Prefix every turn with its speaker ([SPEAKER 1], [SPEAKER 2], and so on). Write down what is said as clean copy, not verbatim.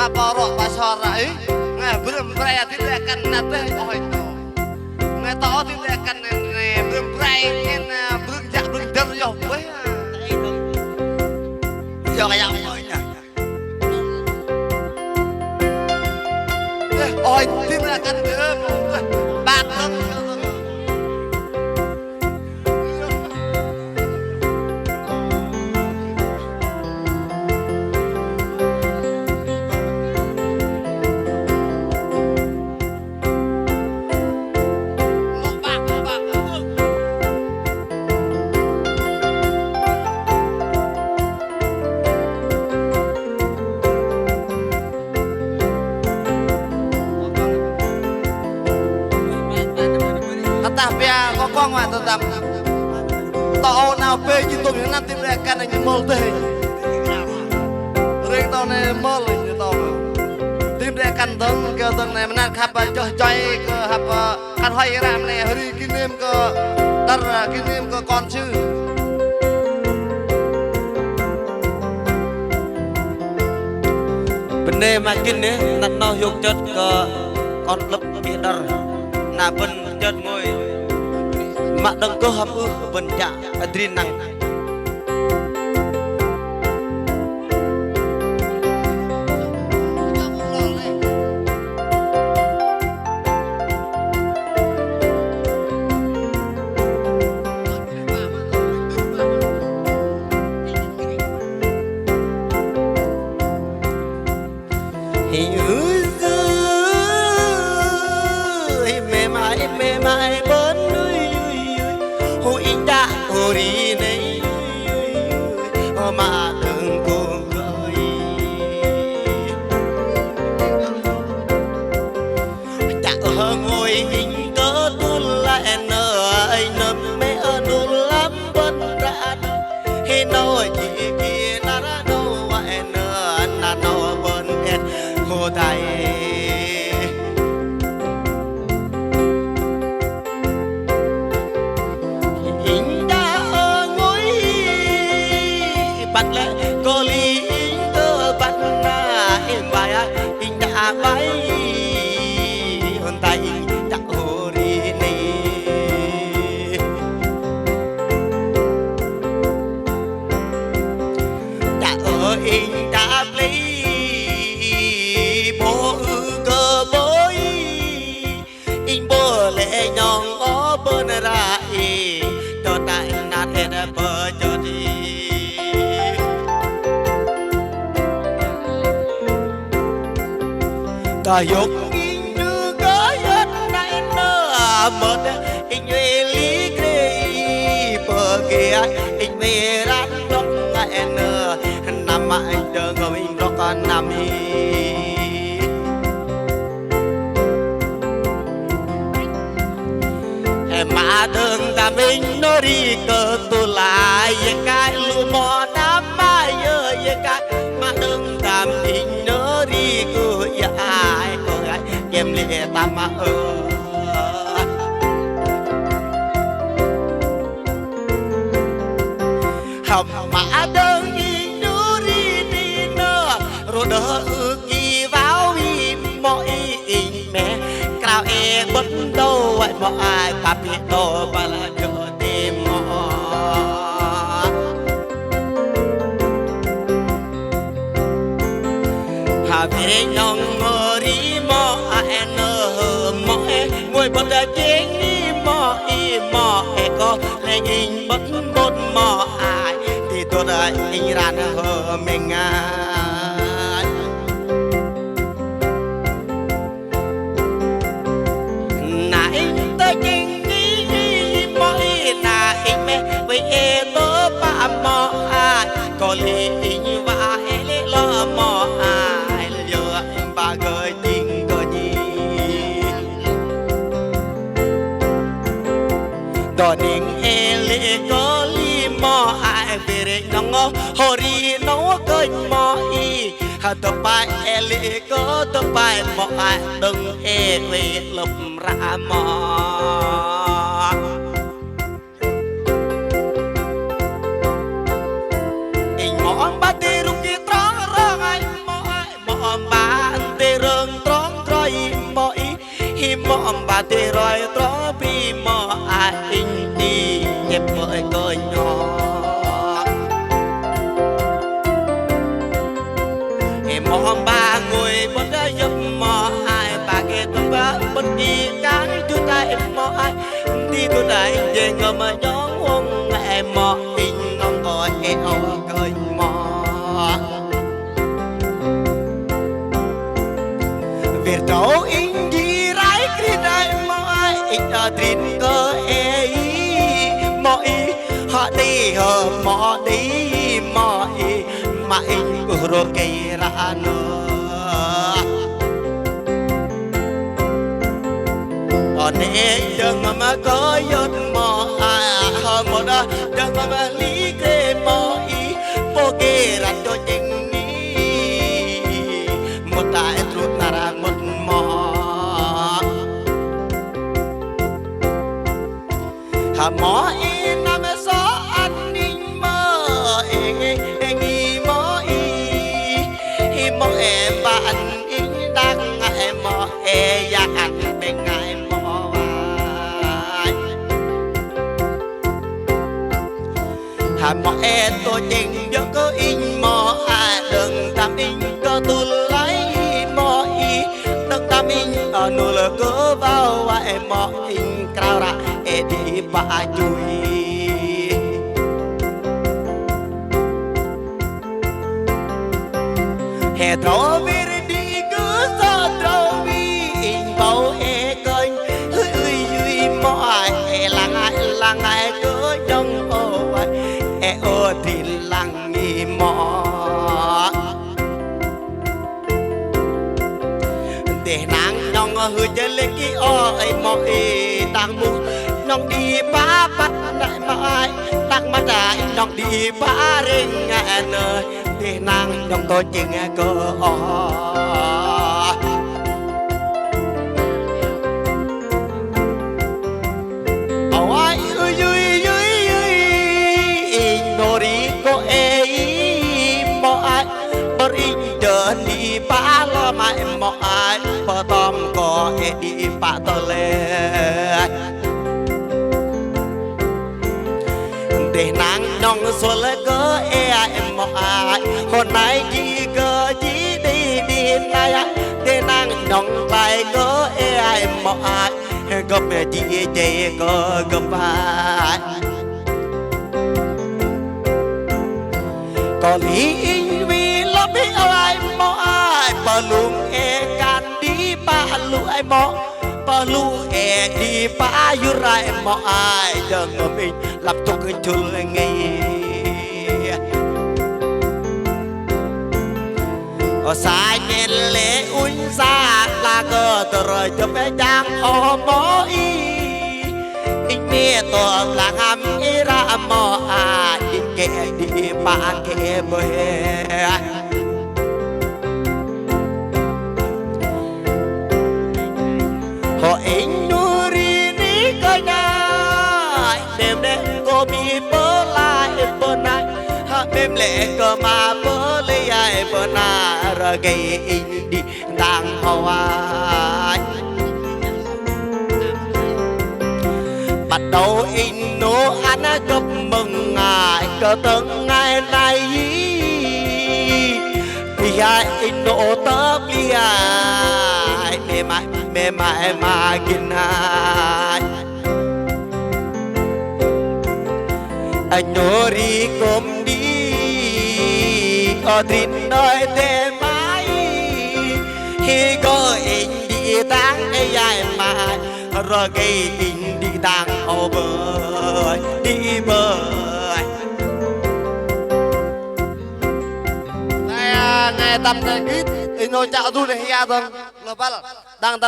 [SPEAKER 1] ta bỏ rọ ta sò rẫy nghe bướm bray tidak akan nate oh itu nghe to tidak akan bướm bray nên bướm dạ bướm đâm vô với vô cái dòng thôi nhỉ ôi tidak akan bướm bạc lắm tapi kok nggak tetap tao nào pe như tôi những năm tim ra can này như mơ thế riêng tao này mơ là như tao tim ra can tấn cái tấn này mình khắp cho chơi cái khắp khăn hoài cái làm này hơi kinh nghiệm cái đắt là kinh nghiệm cái con chứ
[SPEAKER 2] bên đây mà kinh đấy nát nó dùng chất cái con lấp kia đar na bên chất ngồi mà đừng có hấp bên chả adrenal mẹ mãi bên hôi đã hôi này mà đừng cùng cười đã ngồi hình cỡ tu lại nơi nằm mẹ đu lắm bên ra khi nói gì kia đã đâu vậy nữa là nó bên hết hồ thầy bắt lẽ có lý cơ bắt na em bài anh đã bay hồn tay đã hồ đi nè đã ở anh đã lấy bố cơ bối anh bố lẽ nhong ó bên ra cho tại nát hết bờ cho đi ta dục in như cái hết này nở một in về lý kê bờ kia in về rắn lóc ngày nở nằm anh chờ ngồi in lóc nằm mà đường ta mình nó đi cờ tu lại cái lu mò đám mai giờ cái mà đường ta mình nó đi cứ ai em lệ ta mà hầm mà đơn nhìn nó đi nơ rồi đỡ kỳ vào vì mọi mẹ cao bất đâu vậy mọi ai bà biết đâu bà là chờ tìm mò hà về nhong ngori mò ai nơ mò ngồi bật tiếng đi mò có lên nhìn bất bột mò ai thì tôi đã nhìn ra hờ mình có lẽ như vậy lo mò ai giờ anh ba gợi tình có gì đó nên lệ có li mò ai về đây nó hori nó coi mò y tập bài lệ có tập bài mò ai đừng về lập ra mò ba tê rừng trón roi mọi hi mọ bà tê roi tró bi mọ in đi nhịp bởi cơi nhỏ mọ ba ngồi bất giúp mọ ai bà nghe tôi vỡ bất đi cái chú tay mọ ai đi tôi đại về ngờ mà gió hôn mẹ mọ in non gọi eo cơi mọ việc trấu in đi rái kia đại mọ ai in ở trên cơ e mọ ý họ đi hờ mọ đi mọ ý mà in rồi cây ra nữa ở đây đừng mà có giọt mò hơn một đó đừng mà lý kê mò ý bố kê ra cho chính ý một đại truột ta ra một mò hà mò ý nằm gió anh ninh mơ nghi mò ý mò em và anh ý đang ngại mò e ya anh bên ngại mò hà mò e tôi chỉnh cho có in mò đừng tham in có tôi lấy mò ý đừng tham in ở nụ lờ cứ vào em mò in cao ra e đi bà chui hè thấu về đi cứ sao trâu vi in bao e cơn hư mò e là ngại cứ trong ô e ô thì lăng nghi mò để nàng nhong hư chơi lên cái ô ấy mò e đang mu nhong đi ba bắt đại mai đang mắt đại nhong đi ba rình ngại nơi để nàng nhong tôi chừng cơ ô ai nori ko mo ai bering đi ba lo mai mo ai pa tom ko đi pa to le để nàng nhong xuân cơ mo ai hôm nay chỉ cơ chỉ đi này để nàng nhong lại cơ mo ai gặp chị chị cơ gặp ai có lý vì lắm biết ai mò ai bà luôn e can đi ba lu ai mò bà lu e đi ba yu rai mò ai đừng ngờ mình lập tục cái chul ngay ở sai nên lễ un ra là cơ rồi cho bé trang o mò y mẹ tôi là ngắm ý ra mò đi kẻ đi ba kẻ bơi họ in nuri ní coi này đêm đêm cô mi bơ lại bơ này đêm lệ cơ mà bơ lấy ai bơ na rồi gây in đi đang hoa bắt đầu in nô anh chúc mừng ngài cơ từng ngày này thì ai in nô tớ đi ai mẹ mãi mà kinh ai anh nô đi cùng đi ở trên nơi thế mãi khi có in đi tháng ấy dài mà rồi gây in đi đang ao bơi đi bơi
[SPEAKER 1] ngày tầm này ít nói chào du lịch ra thôi là bắt đang